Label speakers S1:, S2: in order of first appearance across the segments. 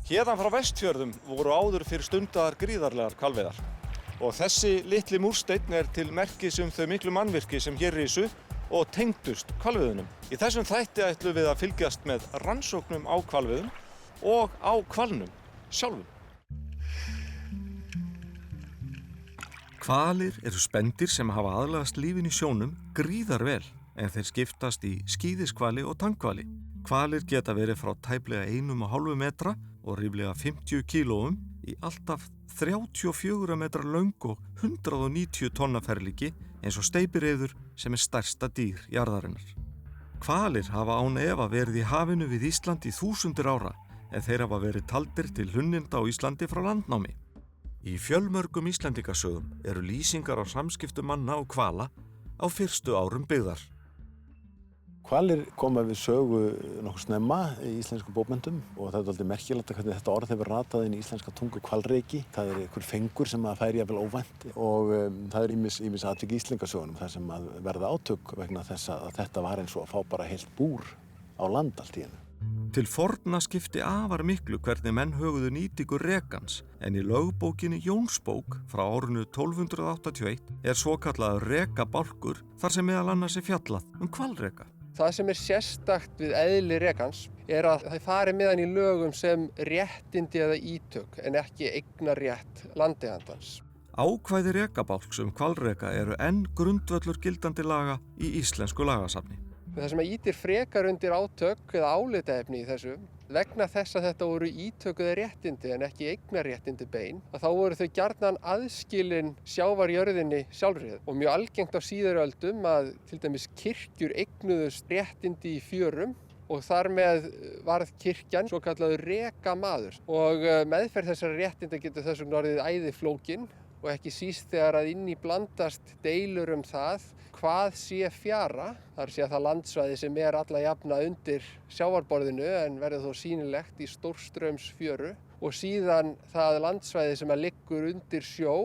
S1: Héðan frá Vestfjörðum voru áður fyrir stundaðar gríðarlegar hvalveiðar. Og þessi litli múrsteinn til merkis þau miklu mannvirki sem hér risu og tengdust hvalveiðunum. Í þessum þætti ætlum við að fylgjast með rannsóknum á hvalveiðum og á hvalnum sjálfum. Hvalir eru spendýr sem hafa aðlagast lífinu í sjónum gríðarvel, en þeir skiptast í skíðishvali og tanghvali. Hvalir geta verið frá tæplega 1,5 metra og ríflega 50 kílóum í alltaf 34 metra löng og 190 tonna ferlíki eins og steypireyður sem stærsta dýr jarðarinnar. Hvalir hafa án efa verið í hafinu við Ísland í þúsundir ára, en þeir hafa verið taldir til hlunninda á Íslandi frá landnámi. Í fjölmörgum Íslendingasögum eru lýsingar á samskiptum manna og hvala á fyrstu árum byggðar.
S2: Hvalir koma við sögu nokkuð snemma í íslenskum bókmenntum og það aldrei merkilegt að hvernig þetta orð hefur ratað inn í íslenska tungu hvalreki. Það einhver fengur sem að færi jafnvel óvænt og það ýmis atvik í Íslendingasögunum þar sem að verða átök vegna þess að þetta var eins og að fá bara heilt búr á land allt í einu.
S1: Til forna skipti afar miklu hvernig menn höguðu nýtingu rekans, en í lögbókinni Jónsbók frá árinu 1281 svokallaður rekabálkur þar sem meðal annars fjallað hvalreka.
S3: Það sem sérstakt við eðli rekans að það fari með hann í lögum sem réttindi eða ítök en ekki eignarrétt landeigandans.
S1: Ákvæði rekabálks hvalreka eru enn grundvöllur gildandi laga í íslensku lagasafni.
S3: Það sem ýtir frekar undir átök eða álitaefni í þessu, vegna þess að þetta voru ítök eða réttindi en ekki eignarréttindi bein, að þá voru þau gjarnan aðskilin sjávarjörðinni sjálfri. Og mjög algengt á síðari öldum að til dæmis kirkjur eignuðust réttindi í fjörum og þar með varð kirkjan svokallaður rekamaður. Og meðferð þessara réttinda getur þess vegna orðið æðiflókin og ekki síst þegar að inn í blandast deilur það hvað sé fjara, þar sé það landsvæði sem alla jafna undir sjávarborðinu en verður þó sýnilegt í stórstraumsfjöru og síðan það landsvæði sem liggur undir sjó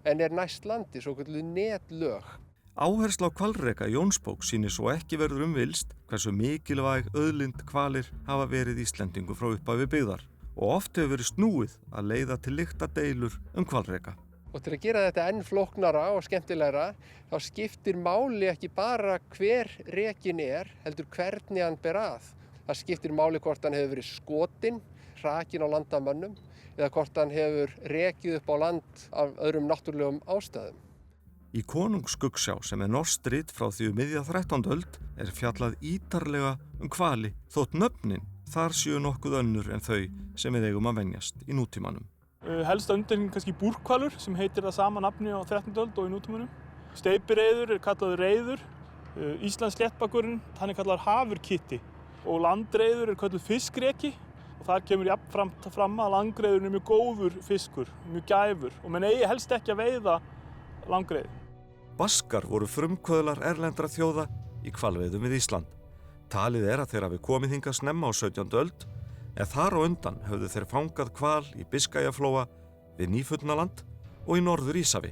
S3: en næst landi, svokölluð netlög.
S1: Áhersla á hvalreka Jónsbók sýnir svo ekki verður villst hversu mikilvæg auðlind hvalir hafa verið Íslendingum frá upphafi byggðar og oft hefur verið snúið að leiða til lykta deilur hvalreka.
S3: Og til að gera þetta enn flóknara og skemmtilegra, þá skiptir máli ekki bara hver rekin heldur hvernig hann ber að. Það skiptir máli hvort hann hefur verið skotinn, hrakinn á landamönnum, eða hvort hann hefur rekið upp á land af öðrum náttúrulegum ástæðum.
S1: Í Konungsskuggsjá sem norskt rit frá því miðja 13. öld fjallað ítarlega hvali, þótt nöfnin þar séu nokkuð önnur en þau sem við eigum að venjast í nútímanum.
S4: Helsta undantekning kannski búrhvalur sem heitir það sama nafni á 13. öld og í nútímanum. Steypireyður kallaður reyður, Íslands sléttbakurinn, hann kallaður hafurkitti og landreyður kallað fiskreki og þar kemur jafnframt fram að langreyðurinn mjög góður fiskur, mjög gæfur og menn eigi helst ekki að veiða langreyði.
S1: Baskar voru frumkvöðlar erlendra þjóða í hvalveiðum við Ísland. Talið að þeir hafi komið hingað snemma á 17. öld en þar á undan höfðu þeir fangað hval í Biskajaflóa við Nýfundnaland og í Norður Íshafi.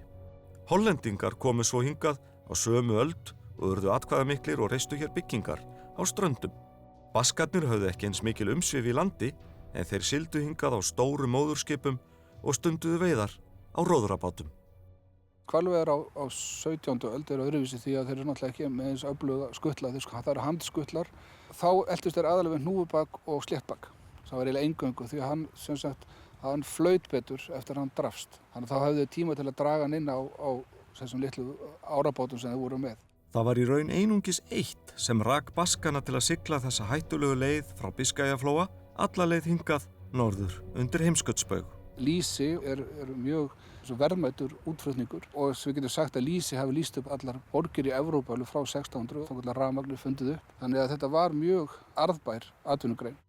S1: Hollendingar komu svo hingað á sömu öld og urðu atkvæðamiklir og reistu hér byggingar á ströndum. Baskarnir höfðu ekki eins mikil umsvif í landi en þeir sigldu hingað á stóru móðurskipum og stunduðu veiðar á róðrabátum.
S5: Hvalveiðar á 17. öld eru öðruvísi því að þeir eru náttúrulega ekki með eins öfluga skutla, það eru handskutlar. Þá eltust þeir aðalega við hnúfubak og sléttbak. Það var eiginlega eingöngu því að hann flaut betur eftir að hann drafst. Þannig að þá höfðu þeir tíma til að draga hann inn á þessum litlu árabátum sem þeir voru með.
S1: Það var í raun einungis eitt sem rak Baskana til að sigla þessa hættulegu leið frá Biskajaflóa alla leið hingað norður undir heimskautsbaug.
S5: Lýsi er mjög verðmætur útflutningur og við getum sagt að lýsi hafi lýst upp allar borgir í Evrópu alveg frá 1600 og rafmagn fundið upp. Þannig að þetta var mjög arðbær atvinnugrein.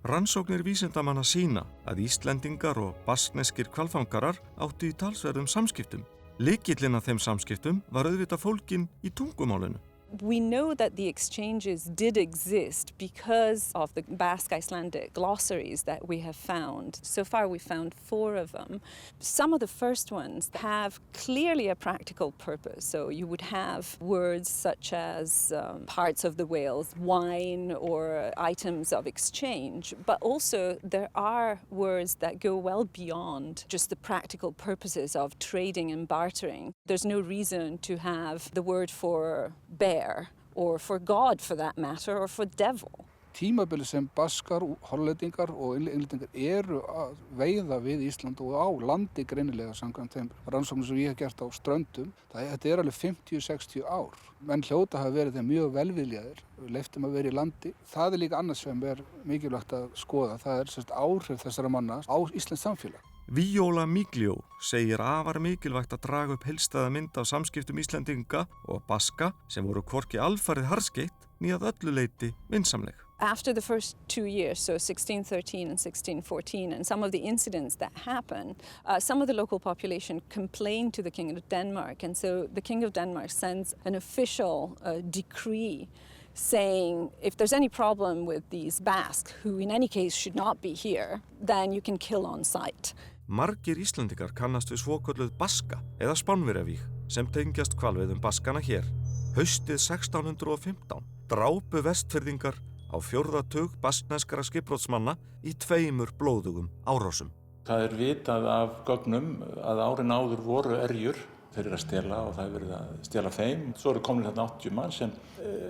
S1: Rannsóknir vísindamanna sýna að Íslendingar og baskneskir hvalfangarar áttu í talsverðum samskiptum. Lykillinn að þeim samskiptum var auðvitað fólginn í tungumálinu.
S6: We know that the exchanges did exist because of the Basque Icelandic glossaries that we have found. So far we found 4 of them. Some of the first ones have clearly a practical purpose. So you would have words such as parts of the whales, wine, or items of exchange. But also there are words that go well beyond just the practical purposes of trading and bartering. There's no reason to have the word for bear or for God for that matter, or for devil.
S5: Tímabili sem Baskar, Hollendingar og Englendingar eru að veiða við Ísland og á landi greinilega samkvæmt þeim rannsóknum sem ég hef gert á ströndum. Þetta alveg 50-60 ár. Menn hljóta hafa verið þeim mjög velviljaðir, leyftum að vera í landi. Það líka annars sem mikilvægt að skoða. Það áhrif þessara manna á íslenskt samfélag.
S1: Víóla Miglio segir afar mikilvægt að draga upp heildstæða mynd af samskiptum Íslendinga og Baska sem voru hvorki alfarið harðskeytt né að öllu leyti vinsamleg.
S6: After the first 2 years, so 1613 and 1614, and some of the incidents that happened, some of the local population complained to the King of Denmark, and so the King of Denmark sends an official decree saying if there's any problem with these Basques, who in any case should not be here, then you can kill on sight.
S1: Margir Íslendingar kannast við svokölluð Baska eða Spánverjavíg sem tengjast hvalveiðum Baskana hér. Haustið 1615 drápu Vestfirðingar á 4. tug baskneskra skipbrotsmanna í 2 blóðugum árásum.
S7: Það vitað af gögnum að árin áður voru erjur. Þeir að stela og það verið að stela þeim. Svo komin þarna 80 mann sem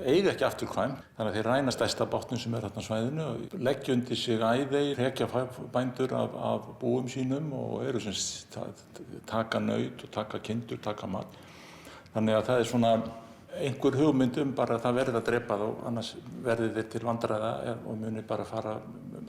S7: eiga ekki afturkvæm. Þannig að þeir ræna stærsta bátnum sem þarna á svæðinu og leggja undir sig æðey, hrekja bændur af búum sínum og eru taka naut og taka kindur, taka mat. Þannig að það svona einhver hugmynd bara að það verði að drepa þá, annars verði þeir til vandræða og muni bara fara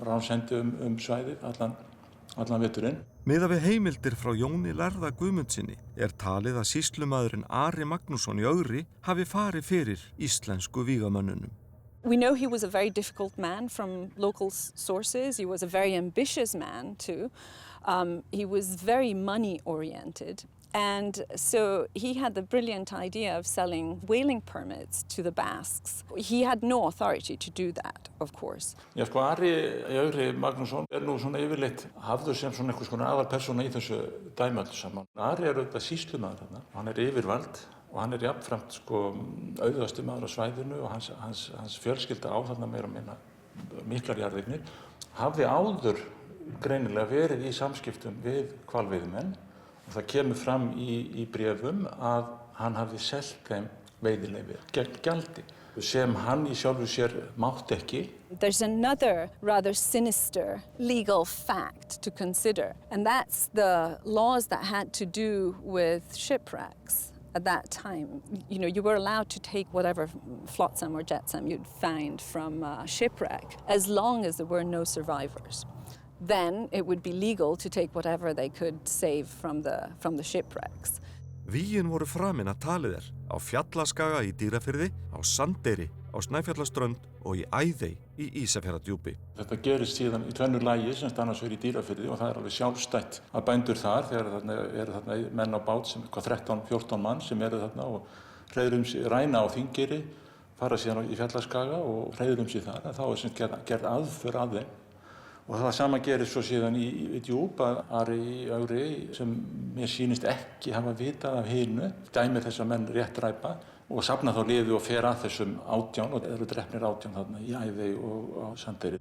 S7: ráðsendi svæðið allan veturinn.
S1: Miðað við heimildir frá Jóni lærða Guðmundsinni talið að sýslumaðurinn Ari Magnússon í Ögri hafi farið fyrir íslensku vígamönnunum.
S6: We know he was a very difficult man from local sources. He was a very ambitious man too. He was very money oriented. And so he had the brilliant idea of selling whaling permits to the Basques. He had no authority to do that, of course.
S7: Já, Ari Magnússon nú svona yfirleitt hafður sem svona einhvers konar aðalpersóna í þessu dæmi öllu saman. Ari auðvitað sýslumaður þarna. Hann yfirvald og hann jafnframt auðvasti maður á svæðinu og hans fjölskylda á þarna meira og minna miklar jarðeignir. Hafði áður greinilega verið í samskiptum við hvalveiðimenn. Og það kemur fram í bréfum að hann hafði selt þeim veiðileyfi gegn gjaldi sem hann í sjálfu sér mátti ekki.
S6: There's another rather sinister legal fact to consider, and that's the laws that had to do with shipwrecks. At that time, you were allowed to take whatever flotsam or jetsam you'd find from a shipwreck as long as there were no survivors. Then it would be legal to take whatever they could save from the shipwrecks.
S1: Vígin voru framin að talið á Fjallaskaga í Dýrafirði, á Sandeyri, á Snæfjallaströnd og í Æðey í Ísafjarðardjúpi.
S7: Þetta gerist síðan í tvennu lagi sem annars í Dýrafirði og það alveg sjálfstætt að bændur þar þegar eru þarna menn á bát sem 13-14 mann sem eru þarna og ræna á Þingeyri, fara síðan í Fjallaskaga og hreiðrum sig þar. Þá sem gerð aðför að þeim. Og það sama gerist svo síðan í djúp að Ari í Ögri sem mér sýnist ekki hafa vitað af hinu, dæmir þessa menn rétt ræpa og safna þá liði og fer að þessum 18 og eru drepnir 18 þarna í Æðey og á Sandeyri.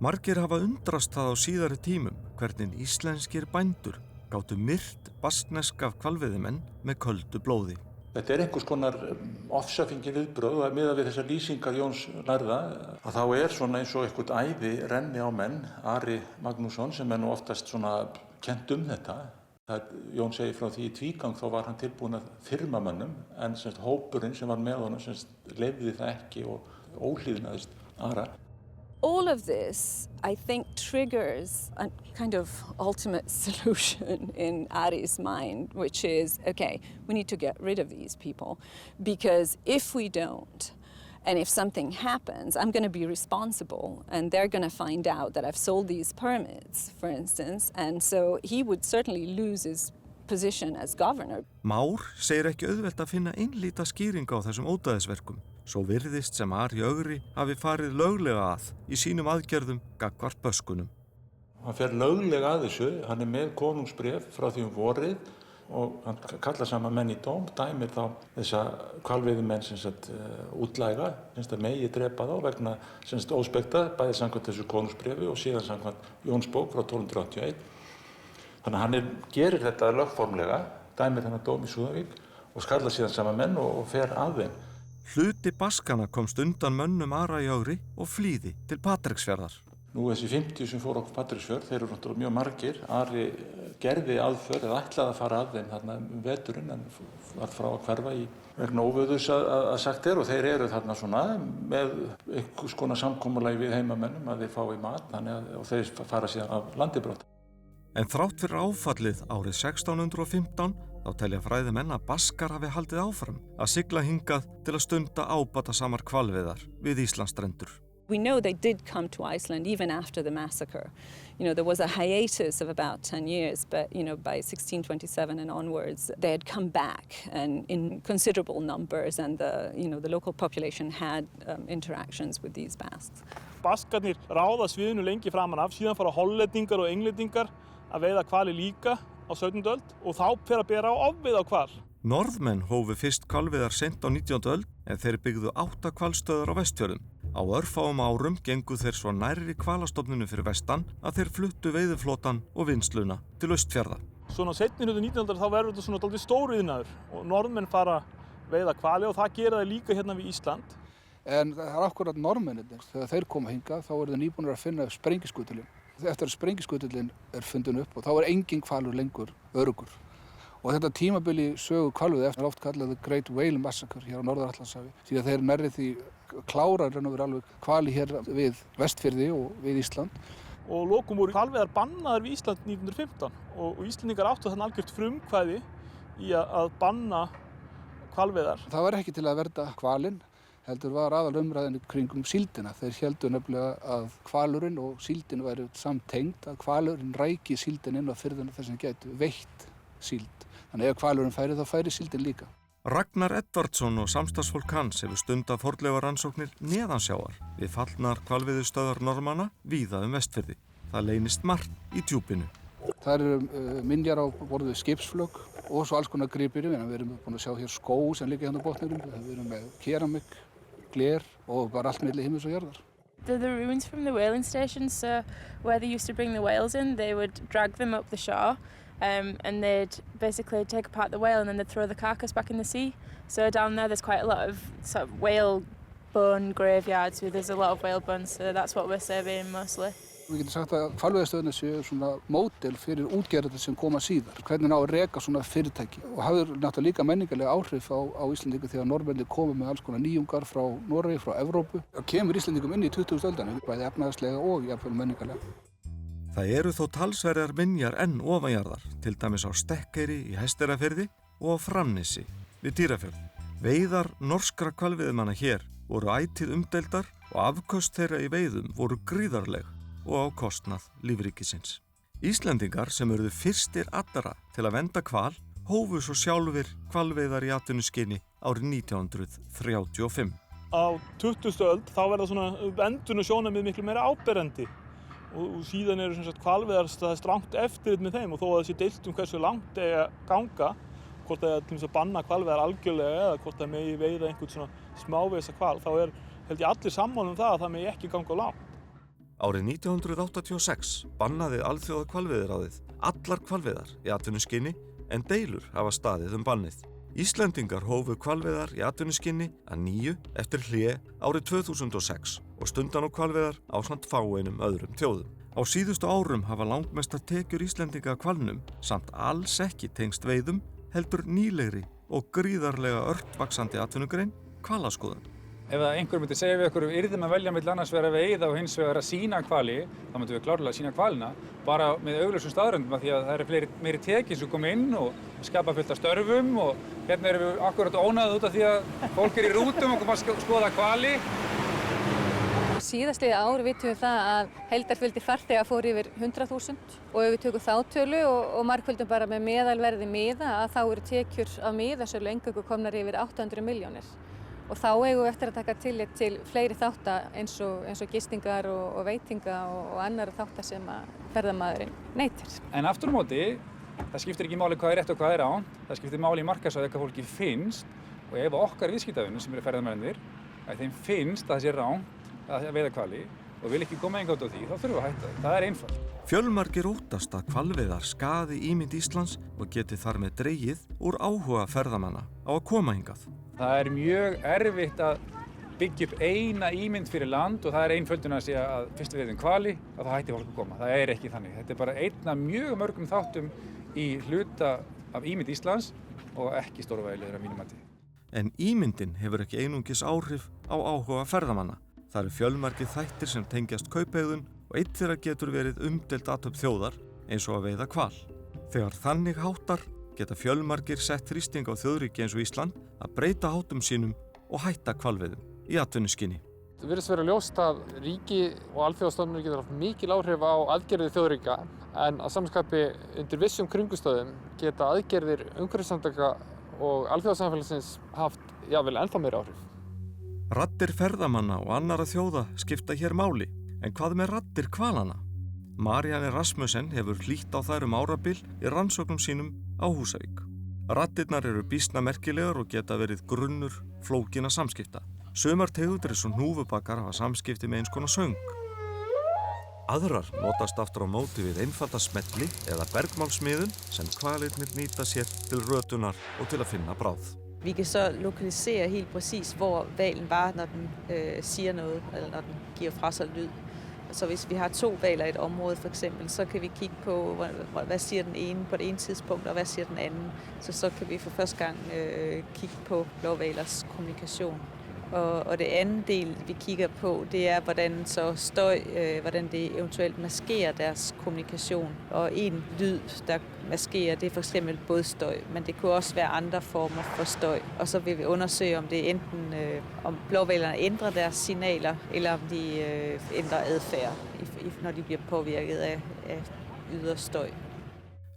S1: Margir hafa undrast það á síðari tímum hvernig íslenskir bændur gátu myrt baskneska hvalveiðimenn með köldu blóði.
S7: Þetta einhvers konar ofsafengin viðbrögð og miðað við þessar lýsingar Jóns lærða að þá svona eins og eitthvað æði renni á menn, Ari Magnússon sem nú oftast svona kennt þetta. Jón segir frá því í tvígang þá var hann tilbúinn að þyrma mönnum en hópurinn sem var með honum leyfði það ekki og óhlýðnaðist Ara.
S6: All of this, I think, triggers a kind of ultimate solution in Ari's mind, which is, okay, we need to get rid of these people because if we don't, and if something happens, I'm going to be responsible and they're going to find out that I've sold these permits, for instance, and so he would certainly lose position as governor.
S1: Már segir ekki auðvelt að finna einlíta skýringa á þessum ódæðisverkum. Svo virðist sem Ari Ögri hafi farið löglega að í sínum aðgerðum gagnvart böskunum.
S7: Hann fer löglega að þessu, hann með konungsbréf frá því vorið og hann kallar saman menn í dóm, dæmir þá þessa hvalveiðimenn útlæga, megi drepa þá vegna óspekta, bæði samkvæmt þessu konungsbréfi og síðan samkvæmt Jónsbók frá 1281. Þannig að hann gerir þetta lögformlega, dæmir þennan dóm í Súðavík og kallar síðan saman menn og fer að þeim.
S1: Hluti Baskana komst undan mönnum Ara í Ögri og flýði til Patreksfjarðar.
S7: Nú þessi 50 sem fóru á Patreksfjörð, þeir eru náttúrulega mjög margir. Ari gerði aðför eða ætlaði að fara að þeim þarna veturinn en var frá að hverfa í vegna óveðurs að sagt og þeir eru þarna svona með einhvers konar samkomulagi við heimamennum að þeir fái mat og þeir fara síðan af landi brott.
S1: En þrátt fyrir áfallið árið 1615 þá telja fræðimenn að Baskar hafi haldið áfram að sigla hingað til að stunda ábatasamar hvalveiðar við Íslandsstrendur.
S6: We know they did come to Iceland even after the massacre. There was a hiatus of about 10 years, but by 1627 and onwards, they had come back and in considerable numbers, and the local population had interactions with these Basques.
S4: Baskarnir ráða sviðinu lengi framan af, síðan fara hollendingar og englendingar að veiða hvali líka á 17. öld og þá fer að bera á ofveiða á hval.
S1: Norðmenn hófu fyrst hvalveiðar seint á 19. öld en þeir byggðu 8 hvalstöðvar á Vestfjörðum. Á örfáum árum gengu þeir svo nærri hvalastofninu fyrir vestan að þeir fluttu veiðiflotan og vinnsluna til Austfjarða.
S4: Svona seinni hluta 19. aldar þá verður þetta svona dálítið stóriðnaður og Norðmenn fara veiða hvali og það gera þeir líka hérna við Ísland.
S5: En það akkurat Norðmennirnir, þegar þeir koma hingað þá eru þeir nýbúnir að finna sprengiskutullinn. Eftir að sprengiskutullinn fundin upp og þá engin hvalur lengur öruggur. Og þetta tímabili sögu hvalveiði eftir oft kallað The Great Whale Massacre hér á Norður-Atlantshafi. Því að þeir nærri því klára alveg hvali hér við Vestfirði og við Ísland.
S4: Og lokum voru hvalveiðar bannaðar við Ísland 1915 og Íslendingar áttu þannig algjört frumkvæði í að banna hvalveiðar.
S5: Það var ekki til að verða hvalinn, heldur var aðal umræðinni kringum síldina. Þeir héldu nefnilega að hvalurinn og síldin væru samtengd, að hvalurinn ræki síldin inn á firðina þess að þeir gætu veitt síld. Þannig ef hvalurinn færi þá færi síldin líka.
S1: Ragnar Edvardsson og samstarfsfólk hans hefur stundað fornleifarannsóknir neðansjávar við fallnar hvalveiðistöðvar Norðmanna víða Vestfirði. Það leynist margt í djúpinu.
S5: Það eru minjar á borð við skipsflök og svo alls konar gripir. Við erum búin að sjá hér skó sem liggja hérna á botninum. Við erum með keramik, gler og bara allt milli himins og jarðar.
S8: They're the ruins from the whaling stations, so where they used to bring the whales in, they would drag them up the shore. And they'd basically take apart the whale and then they'd throw the carcass back in the sea. So down there's quite a lot of sort of whale bone graveyards where there's a lot of whale bones, so that's what we're surveying mostly.
S5: Við getum sagt að hvalveiðistöðvarnar séu svona módel fyrir útgerðir sem koma síðar. Hvernig ná að reka svona fyrirtæki. Og hafði náttúrulega líka menningarlega áhrif á Íslendingu þegar Norðmennir komu með alls konar nýjungar frá Noregi, frá Evrópu. Og kemur Íslendingum inn í 20. öldina, bæði efnahagslega og jafnvel menningarlega.
S1: Það eru þó talsverðar minjar enn ofanjarðar, til dæmis á Stekkeyri í Hesteyrarfirði og á Framnesi við Dýrafjörð. Veiðar norskra hvalveiðimanna hér voru ætíð umdeildar og afköst þeirra í veiðum voru gríðarleg og á kostnað lífríkisins. Íslendingar sem urðu fyrstir allra til að vernda hval hófu svo sjálfir hvalveiðar í atvinnuskyni árið 1935.
S4: Á 20. öld þá verða svona verndunarssjónarmið miklu meira áberandi. Og síðan eru hvalveiðar strangt eftirlit með þeim og þó að það sé deilt hversu langt eigi að ganga, hvort það er til þess að banna hvalveiðar algjörlega eða hvort það megi veiða einhvern svona smávegisa hval, þá held ég allir sammála það að það megi ekki ganga langt.
S1: Árið 1986 bannaði Alþjóða hvalveiðiráðið allar hvalveiðar í atvinnuskyni en deilur hafa staðið bannið. Íslendingar hófu hvalveiðar í atvinnuskyni að nýju eftir hlé árið 2006 og stundan á hvalveiðar ásamt fáeinum öðrum þjóðum. Á síðustu árum hafa langmestar tekjur Íslendinga af hvalnum samt alls ekki tengst veiðum heldur nýlegri og gríðarlega ört vaxandi atvinnugrein hvalaskoðun.
S9: Ef einhver myndi segja við okkur yrðum að velja milli annars vegar að veiða og hins vegar að sýna hvali, þá myndum við klárlega að sýna hvalina, bara með augljósum staðröndum af því að það eru meiri tekjur sem koma inn og skapa fullt af störfum og hérna erum við akkurat ónáðið út af því að fólk í rútum og koma að skoða hvali.
S10: síðastliðið ár vitum við það að heildarfjöldi farþega fór yfir 100.000 og ef við tökum þá tölu og margföldum bara með meðalverði miða að þá eru tekjur af miðasölu eingöngu komnar yfir 800 milljónir. Og þá eigum við eftir að taka tillit til fleiri þátta eins og gistingar og veitinga og annarra þátta sem að ferðamaðurinn neytir.
S9: En aftur á móti, það skiptir ekki máli hvað er rétt og hvað er rangt, það skiptir máli í markaðsráði hvað fólki finnst og ef okkar viðskiptavinir sem eru ferðamennir, að þeim finnst að það sé rangt að veiða hvali og vil ekki koma enga út á því, þá þurfum við að hætta því. Það er einfalt.
S1: Fjölmargir óttast að hvalveiðar skaði ímynd Íslands og geti þar með dregið úr áhuga ferðamanna á að koma hingað.
S9: Það er mjög erfitt að byggja upp eina ímynd fyrir land og það er einföldun að segja að fyrst við veiðum hvali að það hætti fólk að koma. Það er ekki þannig. Þetta er bara einn af mjög mörgum þáttum í hluta af ímynd Íslands og ekki stórvægilegur að mínum mati.
S1: En ímyndin hefur ekki einungis áhrif á áhuga ferðamanna. Það eru fjölmargir þættir sem tengjast kauphegðun og einn þeirra getur verið umdeild athöfn þjóðar eins og að veiða hval. Þegar þannig háttar geta fjölmargir sett þrýsting á þjóðríki eins og Ísland að breyta háttum sínum og hætta hvalveiðum í atvinnuskyni.
S3: Það virðist vera ljóst að ríki og alþjóðastofnanir getur haft mikil áhrif á aðgerðir þjóðríka en að samskapi undir vissum kringumstæðum geta aðgerðir umhverfissamtaka og alþjóðasamfélagsins haft jafnvel ennþá meiri áhrif.
S1: Raddir ferðamanna og annarra þjóða skipta hér máli, en hvað með raddir hvalanna? Marianne Rasmussen hefur hlýtt á þær árabil í rannsóknum sínum á Húsavík. Raddirnar eru býsna merkilegar og geta verið grunnur flókinna samskipta. Sumar tegundir eins og hnúfubakar hafa samskipti með eins konar söng. Aðrar notast aftur á móti við einfalda smelli eða bergmálsmiðun sem hvalirnir nýta sér til rötunar og til að finna bráð.
S11: Vi kan så lokalisere helt præcis, hvor hvalen var, når den siger noget, eller når den giver fra sig lyd. Så hvis vi har 2 hvaler i et område for eksempel, så kan vi kigge på, hvad siger den ene på det ene tidspunkt, og hvad siger den anden. Så kan vi for første gang kigge på blåhvalers kommunikation. Og det anden del, vi kigger på, det er, hvordan så støj, hvordan det eventuelt maskerer deres kommunikation. Og en lyd, der maskerer, det er for eksempel bådstøj, men det kunne også være andre former for støj. Og så vil vi undersøge, om det enten om blåhvalerne ændrer deres signaler, eller om de ændrer adfærd, når de bliver påvirket af ydre støj.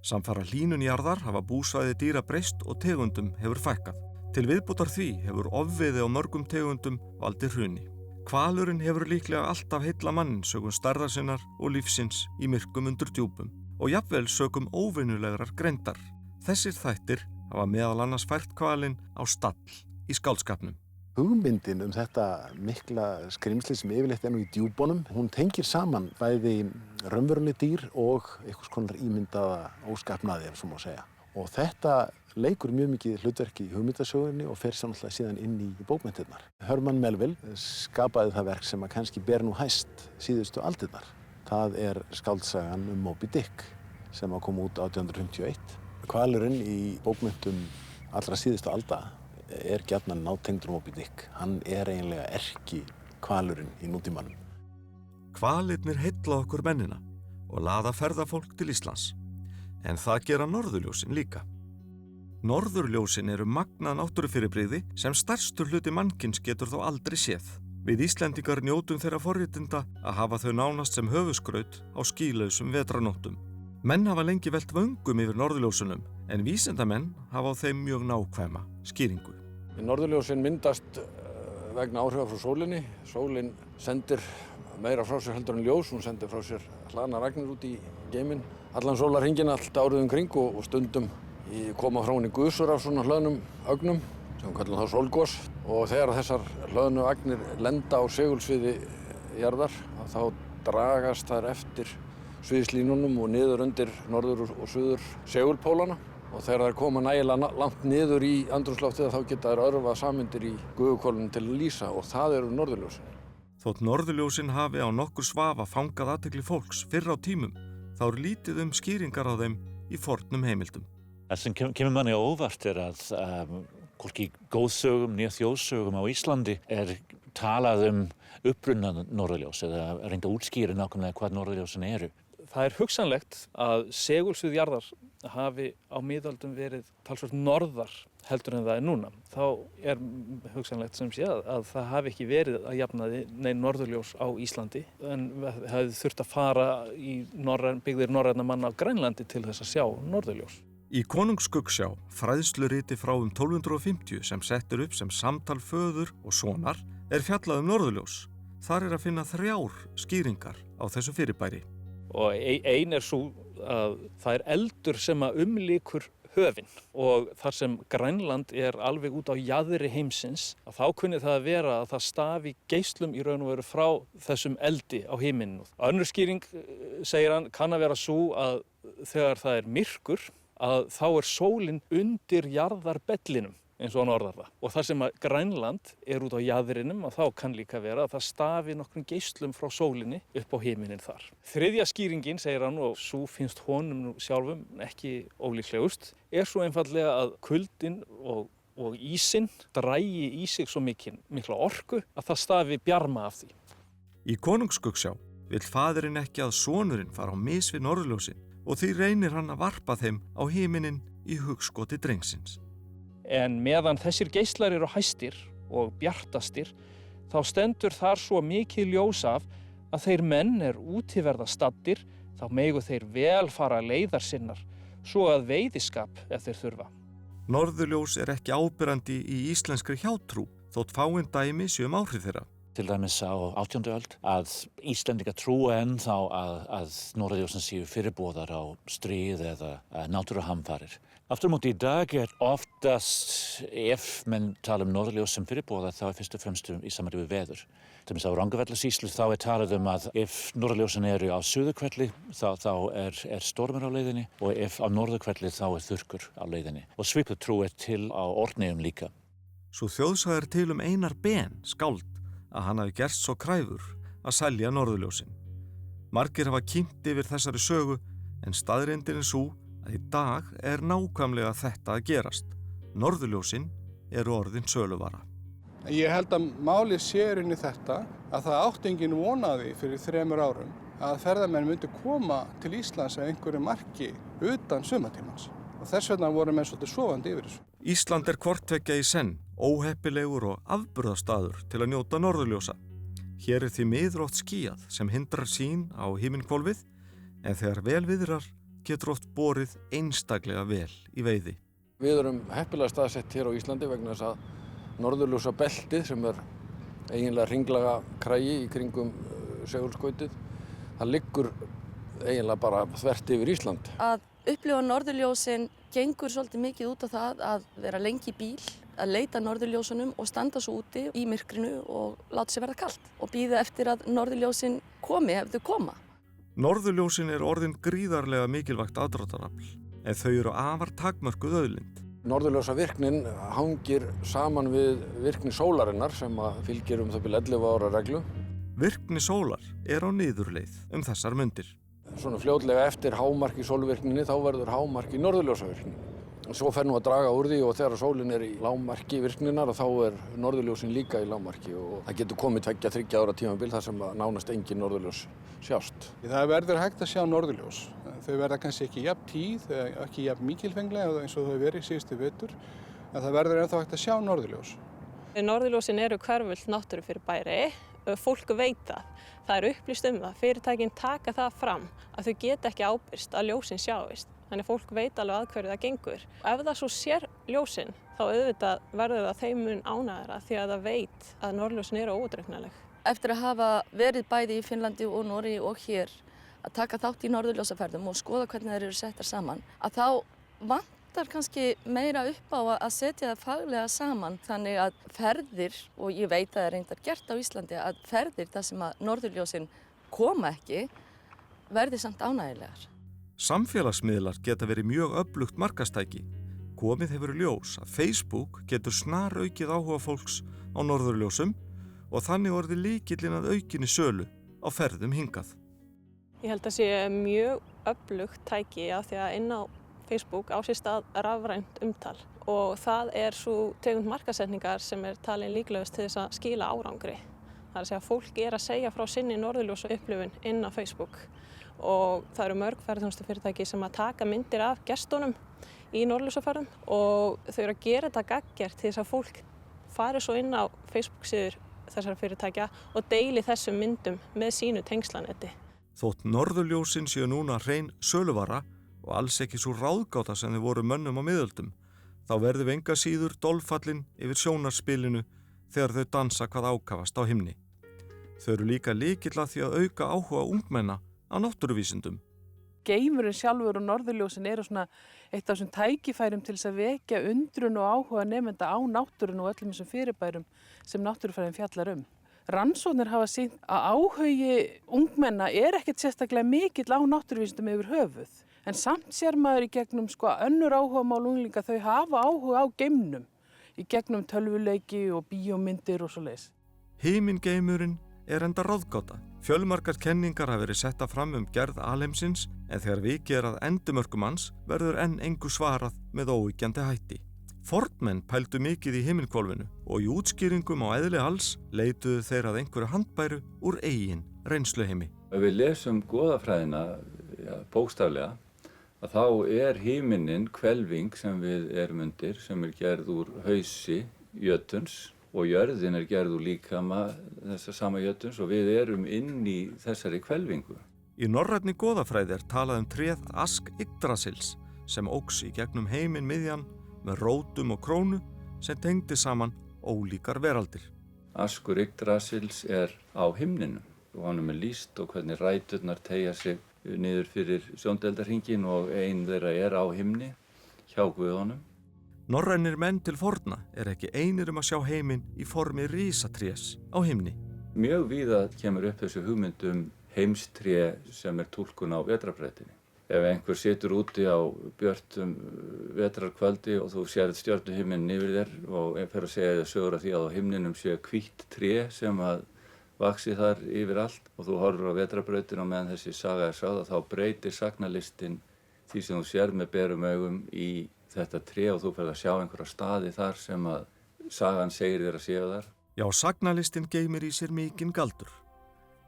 S1: Samfara hlýnun jarðar hafa búsvæði dýra breyst og tegundum hefur fækkað. Til viðbótar því hefur ofveiði á mörgum tegundum valdið hruni. Hvalurinn hefur líklega alltaf heilla mannin sögum stærðar sinnar og lífsins í myrkum undir djúpum og jafnvel sögum óvenjulegrar greindar. Þessir þættir hafa meðal annars fært hvalinn á stall í skáldskapnum.
S2: Hugmyndin þetta mikla skrimsli sem yfirleitt nú í djúpunum, hún tengir saman bæði raunveruleg dýr og einhvers konar ímyndaða óskapnaði ef svo má segja. Og þetta leikur mjög mikið hlutverk í hugmyndasögunni og fer samtallega síðan inn í bókmenntirnar. Herman Melville skapaði það verk sem að kannski ber nú hæst síðustu aldirnar. Það skáldsagan Moby Dick sem að koma út 1851. Hvalurinn í bókmenntum allra síðustu alda gjarnan nátengdur Moby Dick. Hann eiginlega erki hvalurinn í nútímanum.
S1: Hvalirnir heilla okkur mennina og laða ferðafólk til Íslands. En það gera norðurljósin líka. Norðurljósin eru magnað náttúrufyrirbrigði sem stærstur hluti mannkyns getur þó aldrei séð. Við Íslendingar njótum þeirra forréttinda að hafa þau nánast sem höfuðskraut á skýlausum vetranóttum. Menn hafa lengi velt vöngum yfir norðurljósunum en vísindamenn hafa á þeim mjög nákvæma skýringu.
S12: Norðurljósin myndast vegna áhrifa frá sólinni. Sólin sendir meira frá sér heldur en ljós. Hún sendir frá sér hlaðnar agnir út í geiminn. Allan sólarhringinn allt árið kring og stundum koma frá henni gusur af svona hlöðnum ögnum sem við kallum þá sólgos. Og þegar þessar hlöðnu agnir lenda á segulsviði jarðar þá dragast þær eftir sviðslínunum og niður undir norður og suður segulpólana. Og þegar þær koma nægilega langt niður í andrúmsloftið þá geta þær örvað sameindir í gufuhvolfinu til að lýsa og það eru norðurljósin.
S1: Þótt norðurljósin hafi á nokkur svafa fangað athygli fólks fyrr á tímum, þá lítið skýringar á þeim í fornum heimildum.
S13: Það sem kemur manni á óvart að hvorki góðsögum né þjóðsögum á Íslandi talað uppruna norðurljós eða reynda að útskýra nákvæmlega hvað norðurljósin eru.
S14: Það hugsanlegt að segulsvið jarðar hafi á miðöldum verið talsvert norðar heldur en það núna. Þá hugsanlegt sem sé að það hafi ekki verið að jafnaði nein norðurljós á Íslandi en hefði þurft að fara í byggðir norræna manna á Grænlandi til þess að sjá norðurljós.
S1: Í Konungsskuggsjá, fræðsluriti frá 1250 sem settur upp sem samtal föður og sonar, fjallað norðurljós. Þar að finna 3 skýringar á þessu fyrirbæri.
S14: Og ein svo að það eldur sem að umlykur höfin og þar sem Grænland alveg út á jaðri heimsins, að þá kunni það að vera að það stafi geislum í raun og veru frá þessum eldi á himninum. Önnur skýring, segir hann, kann að vera svo að þegar það myrkur, að þá sólin undir jarðarbellinum, eins og hann orðar það. Og þar sem að Grænland út á jaðrinum, að þá kann líka vera að það stafi nokkrum geislum frá sólinni upp á himinin þar. Þriðja skýringin, segir hann, og svo finnst honum sjálfum ekki ólíklegust, svo einfaldlega að kuldinn og ísinn dragi í sig svo mikla orku að það stafi bjarma af því.
S1: Í Konungsskuggsjá vill faðirinn ekki að sonurinn fara á mis við norðurljósin og því reynir hann að varpa þeim á himinin í hugskoti drengsins.
S14: En meðan þessir geislar hæstir og bjartastir, þá stendur þar svo mikið ljós af að þeir menn útiverða staddir, þá megu þeir vel fara leiðar sinnar, svo að veiðiskap ef þeir þurfa.
S1: Norðurljós ekki áberandi í íslenskri hjátrú, þótt fáein dæmi séu áhrif þeirra.
S13: Til dæmis á 18. öld að Íslendingar trúa ennþá að norðurljósin séu fyrirboðar á stríð eða náttúruhamfarir. Aftur á móti í dag oftast ef menn tala norðurljós sem fyrirboðar þá fyrst og fremst í sambandi við veður. Til dæmis á Rangárvallasýslu þá talað að ef norðurljósin á suðurhvelli þá stormur á leiðinni og ef á norðurhvelli þá þurrkur á leiðinni. Og svipuð trú til á Orkneyjum líka.
S1: Svo þjóðsaga til Einar Ben, skáld, að hann hafi gerst svo kræfur að selja norðurljósin. Margir hafa kynnt yfir þessari sögu en staðreyndin sú að í dag nákvæmlega þetta að gerast. Norðurljósin orðin söluvara.
S5: Ég held að málið sé inn í þetta að það átti enginn von á því fyrir 3 árum að ferðamenn myndu koma til Íslands að einhverju marki utan sumartímans. Og þess vegna voru menn svolítið sofandi yfir þessu.
S1: Ísland hvort tveggja í senn, óheppilegur og afburðastaður til að njóta norðurljósa. Hér því miður oft skýjað sem hindrar sýn á himinhvolfið, en þegar vel viðrar getur oft borið einstaklega vel í veiði.
S12: Við erum heppilega staðsett hér á Íslandi vegna þess að norðurljósa beltið sem eiginlega hringlaga kragi í kringum segulskautið, það liggur eiginlega bara þvert yfir Ísland.
S15: Að upplifa norðurljósin gengur svolítið mikið út á það að vera lengi í bíl, að leita norðurljósunum og standa svo úti í myrkrinu og láta sér verða kalt og bíða eftir að norðurljósin komi ef þau koma.
S1: Norðurljósin orðin gríðarlega mikilvægt aðdráttarafl, en þau afar takmörkuð auðlind.
S12: Norðurljósavirknin hangir saman við virkni sólarinnar sem fylgir það bil 11 ára reglu.
S1: Virkni sólar á niðurleið þessar mundir.
S12: Svona fljótlega eftir hámark í sólvirkninni þá verður hámark í norðurljósavirkninni. Svo fer nú að draga úr því og þegar sólin í lágmarki virkninar þá norðurljósin líka í lágmarki og það getur komið 2-3 ára tímabil þar sem nánast engin norðurljós sjást.
S5: Það verður hægt að sjá norðurljós. Þau verða kannski ekki jafn tíð, ekki jafn mikilfenglega eins og þau verið síðustu vetur, en það verður ennþá hægt að sjá norðurljós.
S16: Norðurljósin hverfult náttúrufyrirbæri. Fólk veit það. Það upplýst það. Fyrirtækin taka það fram að þau geta ekki ábyrgst að ljósin sjáist. Þannig fólk veit alveg að hverju það gengur. Ef það svo sér ljósin, þá auðvitað verður það þeim mun ánægðara því að það veit að norðurljósin óútreiknanleg.
S15: Eftir að hafa verið bæði í Finnlandi og Noregi og hér að taka þátt í norðurljósaferðum og skoða hvernig þær eru settar saman, að þá vantar kannski meira upp á að setja það faglega saman. Þannig að ferðir, og ég veit að það reyndar gert á Íslandi, að ferðir þar sem að norðurljósin koma ekki, verði samt ánægjulegar.
S1: Samfélagsmiðlar geta verið mjög öflugt markaðstæki. Komið hefur ljós að Facebook getur snaraukið áhuga fólks á norðurljósum og þannig orðið lykillinn að aukinni sölu á ferðum hingað.
S16: Ég held að sé mjög öflugt tæki af því að inn á Facebook á sér stað rafrænt umtal og það svo tegund markaðssetningar sem talin líklegust til þess að skila árangri. Það að segja að fólk að segja frá sinni norðurljósa upplifun inn á Facebook og það eru mörg ferðaþjónustufyrirtæki sem að taka myndir af gestunum í norðurljósaferðum og þau eru að gera þetta gagngert til þess að fólk fari svo inn á Facebook-síður þessara fyrirtækja og deili þessum myndum með sínu tengslanetti.
S1: Þótt norðurljósin séu núna hrein söluvara og alls ekki svo ráðgáta sem þau voru mönnum á miðöldum, þá verðum við enga síður dolfallin yfir sjónarspilinu þegar þau dansa hvað ákafast á himni. Þau eru líka lykill að því að auka áhuga ungmenna á náttúruvísindum.
S17: Geimurinn sjálfur og norðurljósin eru svona eitt af þessum tækifærum til þess að vekja undrun og áhuga nemenda á náttúrun og öllum þessum fyrirbærum sem náttúrufræðin fjallar Rannsóknir hafa sýnt að áhugi ungmenna ekkert sérstaklega mikill á náttúruvísindum yfir höfuð. En samt sér maður í gegnum önnur áhugamál unglinga, þau hafa áhuga á geimnum í gegnum tölvuleiki og bíómyndir og svoleiðis.
S1: Himingeimurinn enda ráðgáta. Fjölmargar kenningar hafa verið setta fram gerð alheimsins en þegar vikið að endimörkum hans verður enn engu svarað með óyggjandi hætti. Fornmenn pældu mikið í himinhvolfinu og í útskýringum á eðli alls leituðu þeir að einhverju handbæru úr eigin reynsluheimi.
S18: Ef við lesum goðafræðina bókstaflega, að þá himinninn hvelfing sem við erum undir, sem gerð úr hausi jötuns og jörðin gerð úr líkama þessa sama jötuns og við erum inn í þessari hvelfingu.
S1: Í norrænni goðafræði talað tréð Ask Yggdrasils sem óx í gegnum heiminn miðjan með rótum og krónu sem tengdi saman ólíkar veraldir.
S18: Askur Yggdrasils á himninum og honum lýst og hvernig ræturnar teygja sig niður fyrir sjóndeildarhringinn og ein þeirra á himni hjá guðunum.
S1: Norrænir menn til forna ekki einir að sjá heiminn í formi risatrés á himni.
S18: Mjög víða kemur upp þessu hugmynd heimstré sem túlkun á vetrarbrautinni. Ef einhver situr úti á björtum vetrarkvöldi og þú sérð stjörnuhiminn yfir þér og fer að segja þér sögur af því að á himninum sé hvítt tré sem vaxi þar yfir allt og þú horfir á vetrarbrautina og meðan þessi saga sögð þá breytir sagnalistin því sem þú sérð með berum augum í þetta tré og þú ferð að sjá einhverja staði þar sem sagan segir þér að séu þar.
S1: Já, sagnalistin geymir í sér mikinn galdur.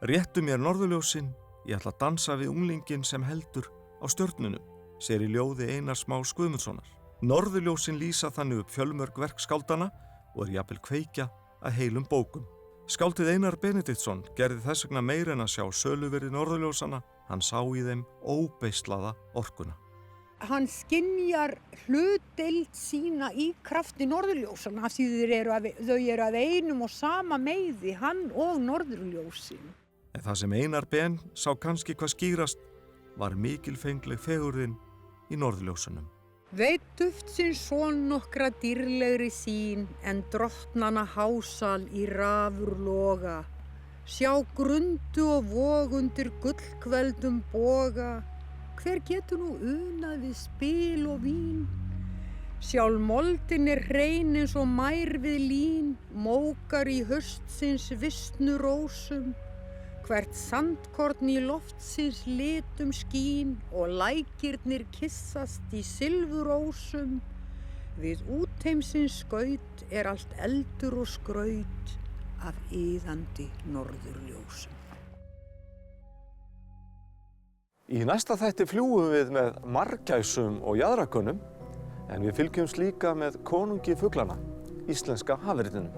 S1: Réttu mér norðurljósin, ég ætla að dansa við unglinginn sem heldur á stjörnunum, segir í ljóði Einars Más Guðmundssonar. Norðurljósin lýsa þannig upp fjölmörg verk skáldanna og jafnvel kveikja að heilum bókum. Skáldið Einar Benediktsson gerði þess vegna meira en að sjá söluverði norðurljósanna, hann sá í þeim óbeislaða orkuna.
S19: Hann skynjar hlutdeild sína í krafti norðurljósanna af því þau eru að einum og sama meiði, hann og norðurljósin.
S1: En það sem Einar Ben sá kannski hvað skýrast var mikilfengleg fegurðin í norðurljósunum.
S19: Veit duftsins son nokkra dýrlegri sín en drottnanna hásal í rafur loga. Sjá grundu og vog undir gullkveldum boga. Hver getur nú unað við spil og vín? Sjálf moldin hrein eins og mær við lín, mókar í haustsins vistnu rósum. Hvert sandkorn í loftsins litum skín og lækirnir kissast í silfurósum. Við útheimsins skaut allt eldur og skraut af iðandi norðurljósum.
S1: Í næsta þætti fljúgum við með margæsum og jaðrakonum, en við fylgjumst líka með konungi fuglana, íslenska hafritunum.